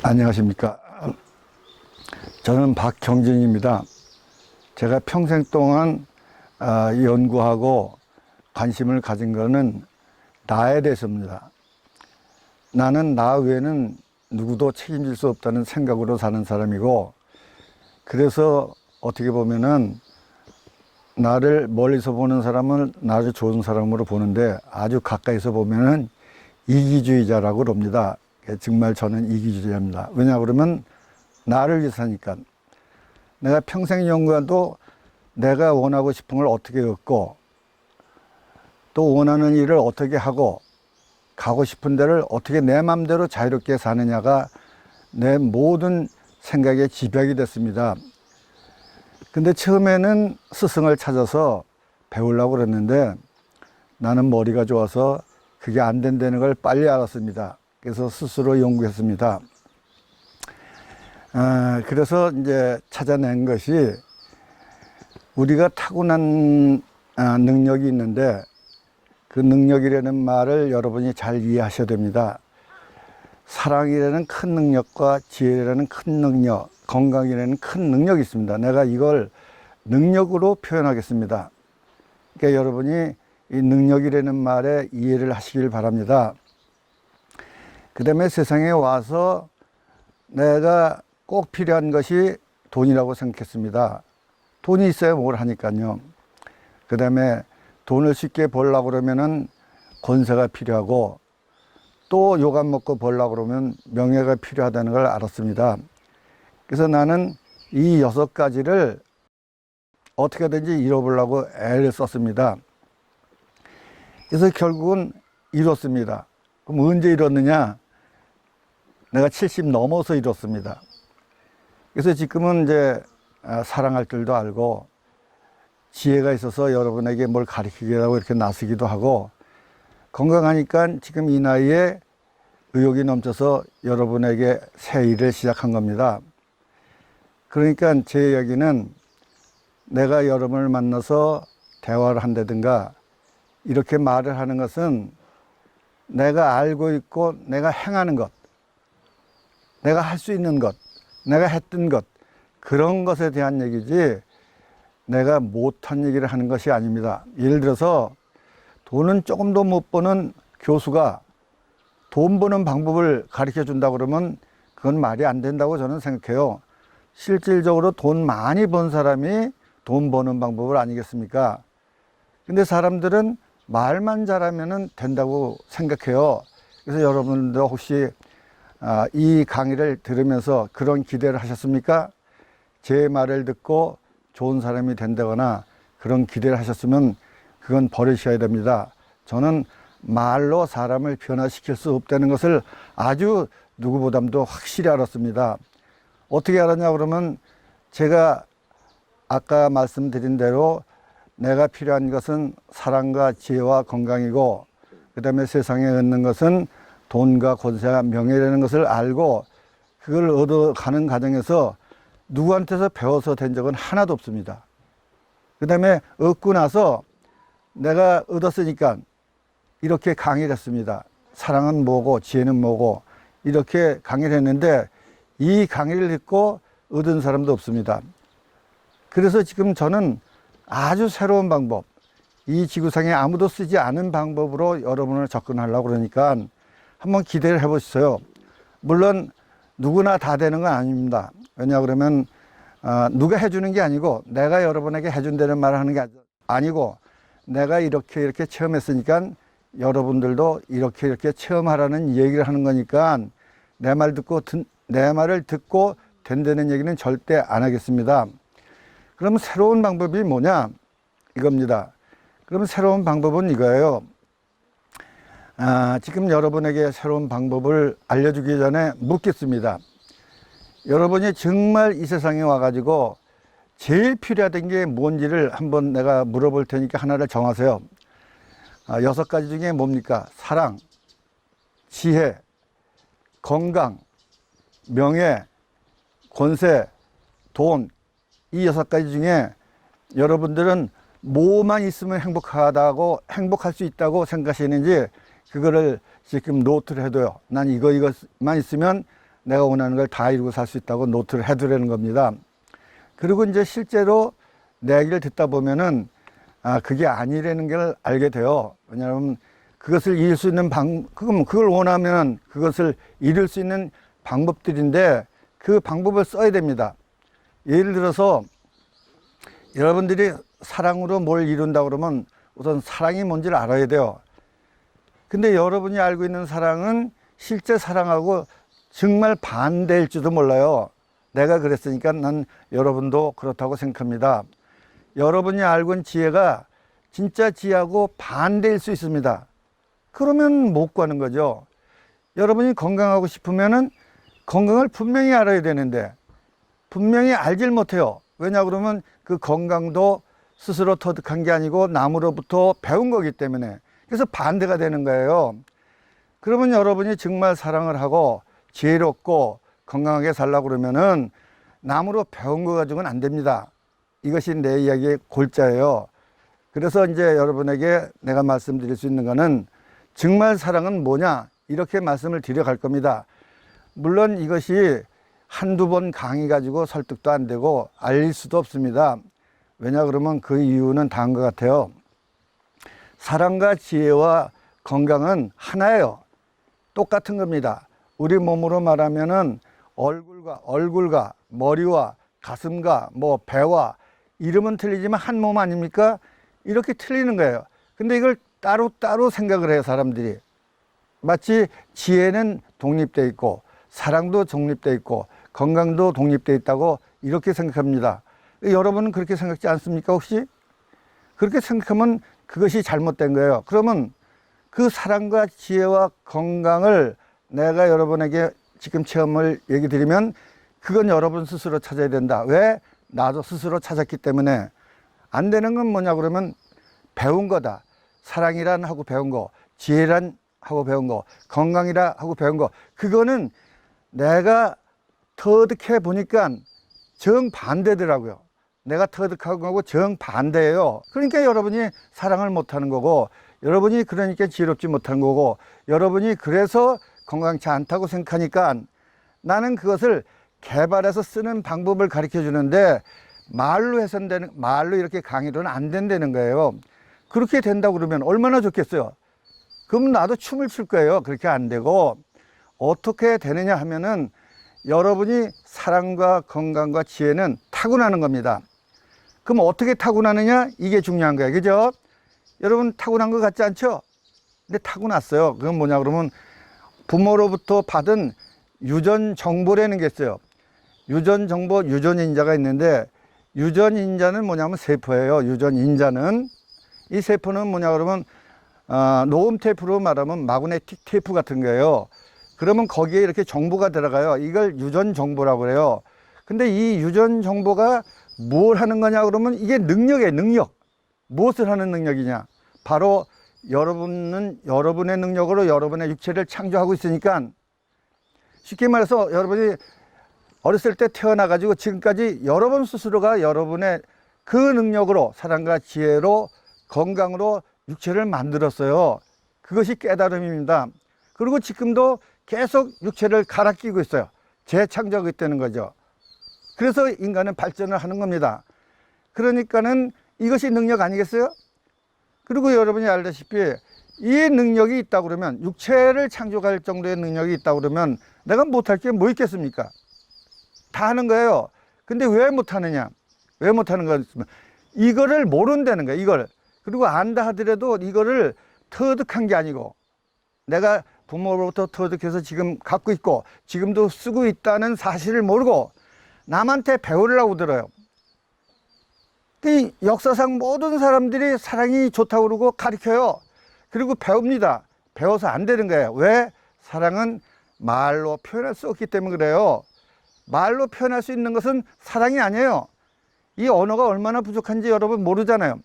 안녕하십니까. 저는 박경진입니다. 제가 평생 동안 연구하고 관심을 가진 것은 나에 대해서입니다. 나는 나 외에는 누구도 책임질 수 없다는 생각으로 사는 사람이고, 그래서 어떻게 보면은 나를 멀리서 보는 사람은 나를 좋은 사람으로 보는데, 아주 가까이서 보면은 이기주의자라고 그럽니다. 정말 저는 이기주의자입니다. 왜냐 그러면 나를 위해서 사니까. 내가 평생 연구해도 내가 원하고 싶은 걸 어떻게 얻고, 또 원하는 일을 어떻게 하고, 가고 싶은 데를 어떻게 내 마음대로 자유롭게 사느냐가 내 모든 생각의 지벽이 됐습니다. 근데 처음에는 스승을 찾아서 배우려고 그랬는데, 나는 머리가 좋아서 그게 안 된다는 걸 빨리 알았습니다. 그래서 스스로 연구했습니다. 그래서 이제 찾아낸 것이, 우리가 타고난 능력이 있는데, 그 능력이라는 말을 여러분이 잘 이해하셔야 됩니다. 사랑이라는 큰 능력과 지혜라는 큰 능력, 건강이라는 큰 능력이 있습니다. 내가 이걸 능력으로 표현하겠습니다. 그러니까 여러분이 이 능력이라는 말에 이해를 하시길 바랍니다. 그 다음에 세상에 와서 내가 꼭 필요한 것이 돈이라고 생각했습니다. 돈이 있어야 뭘 하니까요. 그 다음에 돈을 쉽게 벌려고 그러면은 권세가 필요하고, 또 욕 안 먹고 벌려고 그러면 명예가 필요하다는 걸 알았습니다. 그래서 나는 이 6가지를 어떻게든지 이뤄보려고 애를 썼습니다. 그래서 결국은 이뤘습니다. 그럼 언제 이뤘느냐? 내가 70 넘어서 이뤘습니다. 그래서 지금은 이제 사랑할 줄도 알고, 지혜가 있어서 여러분에게 뭘 가르치기도 하고 이렇게 나서기도 하고, 건강하니까 지금 이 나이에 의욕이 넘쳐서 여러분에게 새 일을 시작한 겁니다. 그러니까 제 이야기는, 내가 여러분을 만나서 대화를 한다든가 이렇게 말을 하는 것은 내가 알고 있고 내가 행하는 것, 내가 할 수 있는 것, 내가 했던 것, 그런 것에 대한 얘기지 내가 못한 얘기를 하는 것이 아닙니다. 예를 들어서 돈은 조금도 못 버는 교수가 돈 버는 방법을 가르쳐 준다 그러면 그건 말이 안 된다고 저는 생각해요. 실질적으로 돈 많이 번 사람이 돈 버는 방법을 아니겠습니까? 근데 사람들은 말만 잘하면 된다고 생각해요. 그래서 여러분도 혹시 이 강의를 들으면서 그런 기대를 하셨습니까? 제 말을 듣고 좋은 사람이 된다거나 그런 기대를 하셨으면 그건 버리셔야 됩니다. 저는 말로 사람을 변화시킬 수 없다는 것을 아주 누구보다도 확실히 알았습니다. 어떻게 알았냐 그러면, 제가 아까 말씀드린 대로 내가 필요한 것은 사랑과 지혜와 건강이고, 그 다음에 세상에 얻는 것은 돈과 권세와 명예라는 것을 알고, 그걸 얻어가는 과정에서 누구한테서 배워서 된 적은 하나도 없습니다. 그 다음에 얻고 나서 내가 얻었으니까 이렇게 강의를 했습니다. 사랑은 뭐고 지혜는 뭐고 이렇게 강의를 했는데, 이 강의를 듣고 얻은 사람도 없습니다. 그래서 지금 저는 아주 새로운 방법, 이 지구상에 아무도 쓰지 않은 방법으로 여러분을 접근하려고 그러니까 한번 기대를 해보시죠. 물론 누구나 다 되는 건 아닙니다. 왜냐 그러면 누가 해주는 게 아니고, 내가 여러분에게 해준다는 말을 하는 게 아니고, 내가 이렇게 체험했으니까 여러분들도 이렇게 체험하라는 얘기를 하는 거니까, 내 말을 듣고 된다는 얘기는 절대 안 하겠습니다. 그럼 새로운 방법이 뭐냐? 이겁니다. 그럼 새로운 방법은 이거예요. 지금 여러분에게 새로운 방법을 알려주기 전에 묻겠습니다. 여러분이 정말 이 세상에 와가지고 제일 필요하던 게 뭔지를 한번 내가 물어볼 테니까 하나를 정하세요. 6가지 중에 뭡니까? 사랑, 지혜, 건강, 명예, 권세, 돈, 이 6가지 중에 여러분들은 뭐만 있으면 행복할 수 있다고 생각하시는지, 그거를 지금 노트를 해둬요. 난 이것만 있으면 내가 원하는 걸 다 이루고 살 수 있다고 노트를 해두라는 겁니다. 그리고 이제 실제로 내 얘기를 듣다 보면은 그게 아니라는 걸 알게 돼요. 왜냐하면 그것을 이룰 수 있는 그걸 원하면 그것을 이룰 수 있는 방법들인데 그 방법을 써야 됩니다. 예를 들어서 여러분들이 사랑으로 뭘 이룬다 그러면 우선 사랑이 뭔지를 알아야 돼요. 근데 여러분이 알고 있는 사랑은 실제 사랑하고 정말 반대일지도 몰라요. 내가 그랬으니까 난 여러분도 그렇다고 생각합니다. 여러분이 알고 있는 지혜가 진짜 지혜하고 반대일 수 있습니다. 그러면 못 가는 거죠. 여러분이 건강하고 싶으면은 건강을 분명히 알아야 되는데 분명히 알질 못해요. 왜냐 그러면 그 건강도 스스로 터득한 게 아니고 남으로부터 배운 거기 때문에. 그래서 반대가 되는 거예요. 그러면 여러분이 정말 사랑을 하고 지혜롭고 건강하게 살려고 그러면은 남으로 배운 거 가지고는 안 됩니다. 이것이 내 이야기의 골자예요. 그래서 이제 여러분에게 내가 말씀드릴 수 있는 거는 정말 사랑은 뭐냐 이렇게 말씀을 드려갈 겁니다. 물론 이것이 한두 번 강의 가지고 설득도 안 되고 알릴 수도 없습니다. 왜냐 그러면 그 이유는 다른 것 같아요. 사랑과 지혜와 건강은 하나예요. 똑같은 겁니다. 우리 몸으로 말하면은 얼굴과 머리와 가슴과 뭐 배와 이름은 틀리지만 한 몸 아닙니까? 이렇게 틀리는 거예요. 근데 이걸 따로따로 생각을 해요, 사람들이. 마치 지혜는 독립되어 있고 사랑도 독립되어 있고 건강도 독립되어 있다고 이렇게 생각합니다. 여러분은 그렇게 생각지 않습니까, 혹시? 그렇게 생각하면 그것이 잘못된 거예요. 그러면 그 사랑과 지혜와 건강을 내가 여러분에게 지금 체험을 얘기 드리면 그건 여러분 스스로 찾아야 된다. 왜? 나도 스스로 찾았기 때문에. 안 되는 건 뭐냐 그러면 배운 거다. 사랑이란 하고 배운 거, 지혜란 하고 배운 거, 건강이라 하고 배운 거. 그거는 내가 터득해 보니까 정반대더라고요. 내가 터득한 거고 정반대예요. 그러니까 여러분이 사랑을 못하는 거고 여러분이 그러니까 지혜롭지 못하는 거고 여러분이 그래서 건강치 않다고 생각하니까 나는 그것을 개발해서 쓰는 방법을 가르쳐 주는데 말로 말로 이렇게 강의로는 안 된다는 거예요. 그렇게 된다고 그러면 얼마나 좋겠어요. 그럼 나도 춤을 출 거예요. 그렇게 안 되고 어떻게 되느냐 하면은 여러분이 사랑과 건강과 지혜는 타고나는 겁니다. 그럼 어떻게 타고나느냐? 이게 중요한 거예요. 그죠? 여러분 타고난 것 같지 않죠? 근데 타고났어요. 그건 뭐냐 그러면 부모로부터 받은 유전 정보라는 게 있어요. 유전 정보, 유전인자가 있는데 유전인자는 뭐냐면 세포예요. 유전인자는 이 세포는 뭐냐 그러면 녹음 테이프로 말하면 마그네틱 테이프 같은 거예요. 그러면 거기에 이렇게 정보가 들어가요. 이걸 유전 정보라고 그래요. 근데 이 유전 정보가 뭘 하는 거냐 그러면 이게 능력이에요. 능력. 무엇을 하는 능력이냐? 바로 여러분은 여러분의 능력으로 여러분의 육체를 창조하고 있으니까 쉽게 말해서 여러분이 어렸을 때 태어나 가지고 지금까지 여러분 스스로가 여러분의 그 능력으로 사랑과 지혜로 건강으로 육체를 만들었어요. 그것이 깨달음입니다. 그리고 지금도 계속 육체를 갈아 끼고 있어요. 재창조하고 있다는 거죠. 그래서 인간은 발전을 하는 겁니다. 그러니까는 이것이 능력 아니겠어요? 그리고 여러분이 알다시피 이 능력이 있다 그러면 육체를 창조할 정도의 능력이 있다 그러면 내가 못할 게 뭐 있겠습니까? 다 하는 거예요. 근데 왜 못하느냐? 왜 못하는 거냐? 이거를 모른다는 거예요. 이걸. 그리고 안다 하더라도 이거를 터득한 게 아니고 내가 부모로부터 터득해서 지금 갖고 있고 지금도 쓰고 있다는 사실을 모르고 남한테 배우려고 들어요. 이 역사상 모든 사람들이 사랑이 좋다고 그러고 가르쳐요. 그리고 배웁니다. 배워서 안 되는 거예요. 왜? 사랑은 말로 표현할 수 없기 때문에 그래요. 말로 표현할 수 있는 것은 사랑이 아니에요. 이 언어가 얼마나 부족한지 여러분 모르잖아요.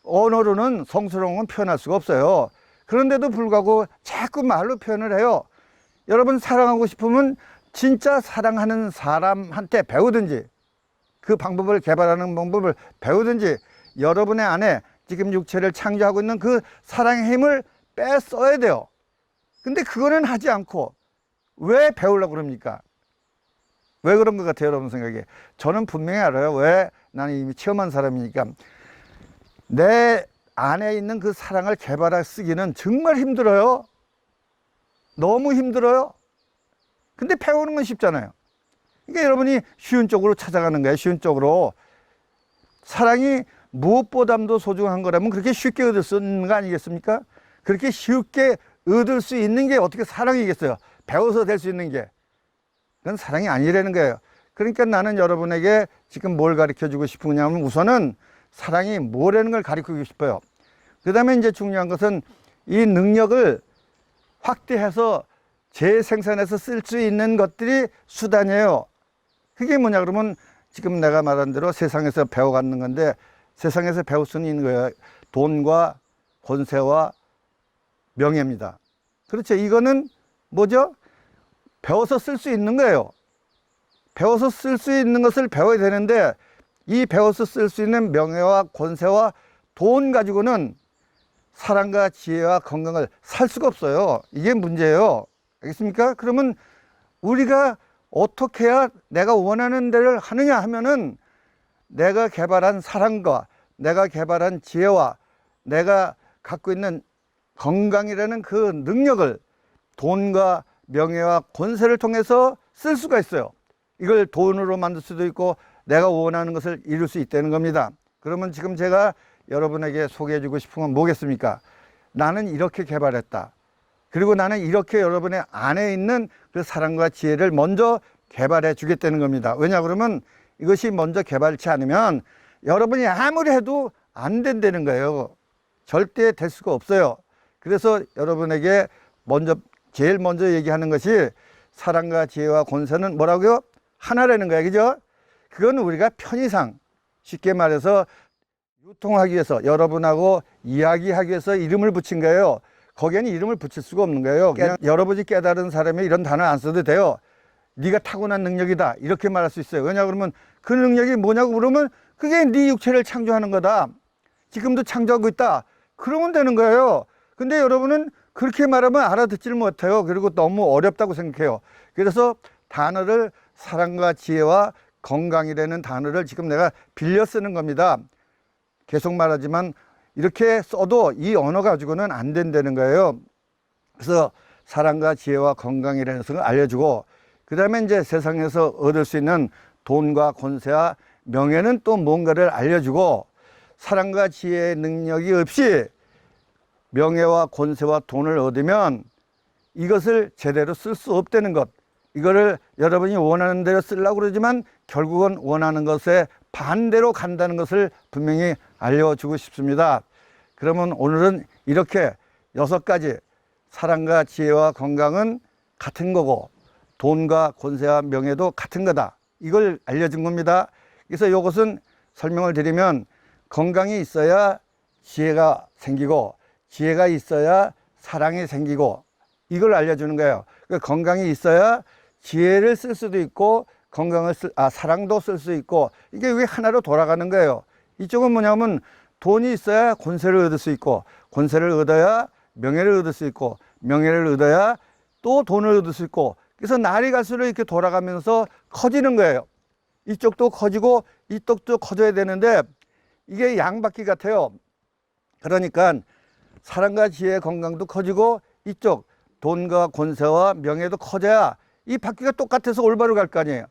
언어로는 성스러운 건 표현할 수가 없어요. 그런데도 불구하고 자꾸 말로 표현을 해요. 여러분 사랑하고 싶으면 진짜 사랑하는 사람한테 배우든지 그 방법을 개발하는 방법을 배우든지 여러분의 안에 지금 육체를 창조하고 있는 그 사랑의 힘을 빼 써야 돼요. 근데 그거는 하지 않고 왜 배우려고 그럽니까? 왜 그런 것 같아요, 여러분 생각에? 저는 분명히 알아요. 왜? 나는 이미 체험한 사람이니까. 내 안에 있는 그 사랑을 개발해 쓰기는 정말 힘들어요. 너무 힘들어요. 근데 배우는 건 쉽잖아요. 그러니까 여러분이 쉬운 쪽으로 찾아가는 거예요. 쉬운 쪽으로. 사랑이 무엇보다도 소중한 거라면 그렇게 쉽게 얻을 수 있는 거 아니겠습니까? 그렇게 쉽게 얻을 수 있는 게 어떻게 사랑이겠어요? 배워서 될 수 있는 게. 그건 사랑이 아니라는 거예요. 그러니까 나는 여러분에게 지금 뭘 가르쳐 주고 싶으냐면 우선은 사랑이 뭐라는 걸 가르치고 싶어요. 그 다음에 이제 중요한 것은 이 능력을 확대해서 재생산해서 쓸 수 있는 것들이 수단이에요. 그게 뭐냐 그러면 지금 내가 말한 대로 세상에서 배워가는 건데 세상에서 배울 수 있는 거예요. 돈과 권세와 명예입니다. 그렇죠. 이거는 뭐죠? 배워서 쓸 수 있는 거예요. 배워서 쓸 수 있는 것을 배워야 되는데 이 배워서 쓸 수 있는 명예와 권세와 돈 가지고는 사랑과 지혜와 건강을 살 수가 없어요. 이게 문제예요. 알겠습니까? 그러면 우리가 어떻게 해야 내가 원하는 데를 하느냐 하면은 내가 개발한 사랑과 내가 개발한 지혜와 내가 갖고 있는 건강이라는 그 능력을 돈과 명예와 권세를 통해서 쓸 수가 있어요. 이걸 돈으로 만들 수도 있고 내가 원하는 것을 이룰 수 있다는 겁니다. 그러면 지금 제가 여러분에게 소개해 주고 싶은 건 뭐겠습니까? 나는 이렇게 개발했다. 그리고 나는 이렇게 여러분의 안에 있는 그 사랑과 지혜를 먼저 개발해 주겠다는 겁니다. 왜냐 그러면 이것이 먼저 개발치 않으면 여러분이 아무리 해도 안 된다는 거예요. 절대 될 수가 없어요. 그래서 여러분에게 제일 먼저 얘기하는 것이 사랑과 지혜와 권세는 뭐라고요? 하나라는 거예요. 그죠? 그건 우리가 편의상 쉽게 말해서 유통하기 위해서 여러분하고 이야기하기 위해서 이름을 붙인 거예요. 거기에는 이름을 붙일 수가 없는 거예요. 그냥 여러분이 깨달은 사람이 이런 단어 안 써도 돼요. 네가 타고난 능력이다 이렇게 말할 수 있어요. 왜냐 그러면 그 능력이 뭐냐고 물으면 그게 네 육체를 창조하는 거다. 지금도 창조하고 있다. 그러면 되는 거예요. 근데 여러분은 그렇게 말하면 알아듣지를 못해요. 그리고 너무 어렵다고 생각해요. 그래서 단어를 사랑과 지혜와 건강이라는 단어를 지금 내가 빌려 쓰는 겁니다. 계속 말하지만 이렇게 써도 이 언어 가지고는 안 된다는 거예요. 그래서 사랑과 지혜와 건강이라는 것을 알려주고 그 다음에 이제 세상에서 얻을 수 있는 돈과 권세와 명예는 또 뭔가를 알려주고 사랑과 지혜의 능력이 없이 명예와 권세와 돈을 얻으면 이것을 제대로 쓸 수 없다는 것. 이거를 여러분이 원하는 대로 쓰려고 그러지만 결국은 원하는 것에 반대로 간다는 것을 분명히 알려주고 싶습니다. 그러면 오늘은 이렇게 6가지 사랑과 지혜와 건강은 같은 거고 돈과 권세와 명예도 같은 거다. 이걸 알려준 겁니다. 그래서 이것은 설명을 드리면 건강이 있어야 지혜가 생기고 지혜가 있어야 사랑이 생기고 이걸 알려주는 거예요. 그러니까 건강이 있어야 지혜를 쓸 수도 있고 사랑도 쓸 수 있고 이게 왜 하나로 돌아가는 거예요. 이쪽은 뭐냐면 돈이 있어야 권세를 얻을 수 있고 권세를 얻어야 명예를 얻을 수 있고 명예를 얻어야 또 돈을 얻을 수 있고 그래서 날이 갈수록 이렇게 돌아가면서 커지는 거예요. 이쪽도 커지고 이쪽도 커져야 되는데 이게 양바퀴 같아요. 그러니까 사랑과 지혜 건강도 커지고 이쪽 돈과 권세와 명예도 커져야 이 바퀴가 똑같아서 올바로 갈 거 아니에요.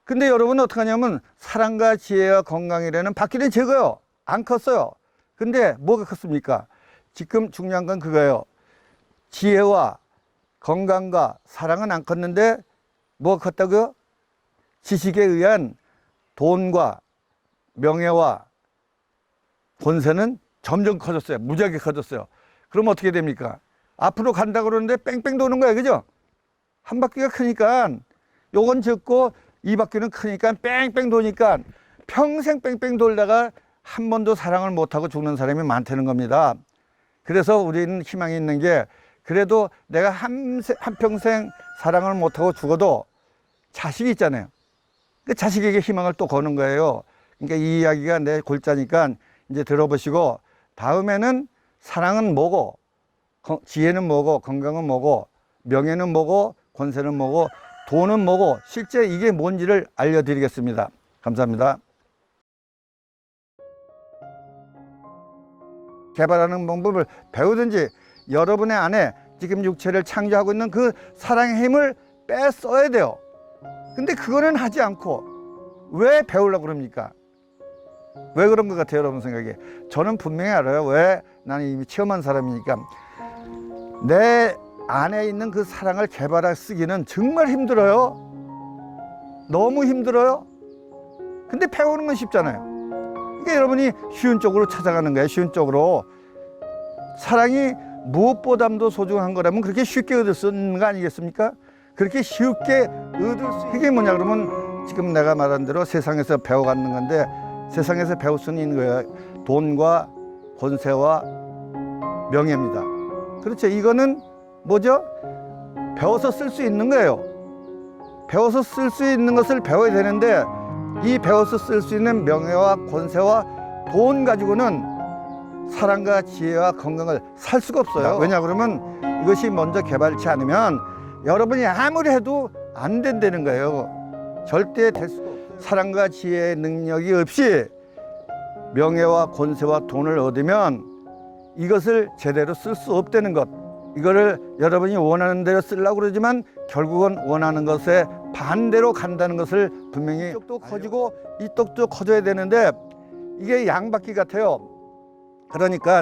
근데 여러분은 어떻게 하냐면 사랑과 지혜와 건강이라는 바퀴는 적어요. 안 컸어요. 근데 뭐가 컸습니까? 지금 중요한 건 그거예요. 지혜와 건강과 사랑은 안 컸는데 뭐가 컸다고요? 지식에 의한 돈과 명예와 권세는 점점 커졌어요. 무지하게 커졌어요. 그럼 어떻게 됩니까? 앞으로 간다 그러는데 뺑뺑 도는 거예요. 그죠? 한 바퀴가 크니까 요건 적고 이 바퀴는 크니까 뺑뺑 도니까 평생 뺑뺑 돌다가 한 번도 사랑을 못하고 죽는 사람이 많다는 겁니다. 그래서 우리는 희망이 있는 게 그래도 내가 한평생 사랑을 못하고 죽어도 자식이 있잖아요. 그 자식에게 희망을 또 거는 거예요. 그러니까 이 이야기가 내 골자니까 이제 들어보시고 다음에는 사랑은 뭐고 지혜는 뭐고 건강은 뭐고 명예는 뭐고 권세는 뭐고 돈은 뭐고 실제 이게 뭔지를 알려드리겠습니다. 감사합니다. 개발하는 방법을 배우든지 여러분의 안에 지금 육체를 창조하고 있는 그 사랑의 힘을 빼써야 돼요. 근데 그거는 하지 않고 왜 배우려고 그럽니까? 왜 그런 것 같아요, 여러분 생각에? 저는 분명히 알아요. 왜? 나는 이미 체험한 사람이니까. 내 안에 있는 그 사랑을 개발해 쓰기는 정말 힘들어요. 너무 힘들어요. 근데 배우는 건 쉽잖아요. 그러니까 여러분이 쉬운 쪽으로 찾아가는 거예요. 쉬운 쪽으로. 사랑이 무엇보다도 소중한 거라면 그렇게 쉽게 얻을 수 있는 거 아니겠습니까? 그렇게 쉽게 얻을 수 있는 게 뭐냐 그러면 지금 내가 말한 대로 세상에서 배워가는 건데, 세상에서 배울 수는 있는 거예요. 돈과 권세와 명예입니다. 그렇죠. 이거는 뭐죠? 배워서 쓸 수 있는 거예요. 배워서 쓸 수 있는 것을 배워야 되는데, 이 배워서 쓸 수 있는 명예와 권세와 돈 가지고는 사랑과 지혜와 건강을 살 수가 없어요. 왜냐 그러면 이것이 먼저 개발치 않으면 여러분이 아무리 해도 안 된다는 거예요. 절대 될 수가 없어요. 사랑과 지혜의 능력이 없이 명예와 권세와 돈을 얻으면 이것을 제대로 쓸 수 없다는 것. 이거를 여러분이 원하는 대로 쓰려고 그러지만 결국은 원하는 것에 반대로 간다는 것을 분명히, 이쪽도 커지고 이쪽도 커져야 되는데 이게 양바퀴 같아요. 그러니까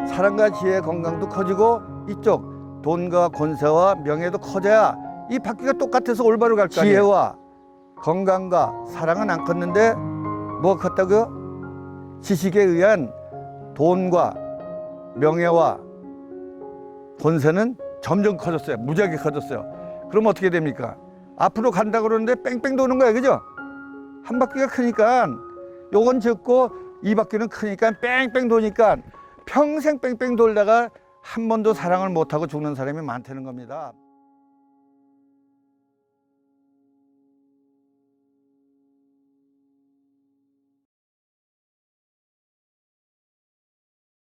사랑과 지혜의 건강도 커지고 이쪽 돈과 권세와 명예도 커져야 이 바퀴가 똑같아서 올바로 갈 거 아니에요. 지혜와 건강과 사랑은 안 컸는데 뭐가 컸다고요? 지식에 의한 돈과 명예와 권세는 점점 커졌어요. 무지하게 커졌어요. 그럼 어떻게 됩니까? 앞으로 간다 그러는데 뺑뺑 도는 거예요. 그죠? 한 바퀴가 크니까 요건 적고 이 바퀴는 크니까 뺑뺑 도니까 평생 뺑뺑 돌다가 한 번도 사랑을 못하고 죽는 사람이 많다는 겁니다.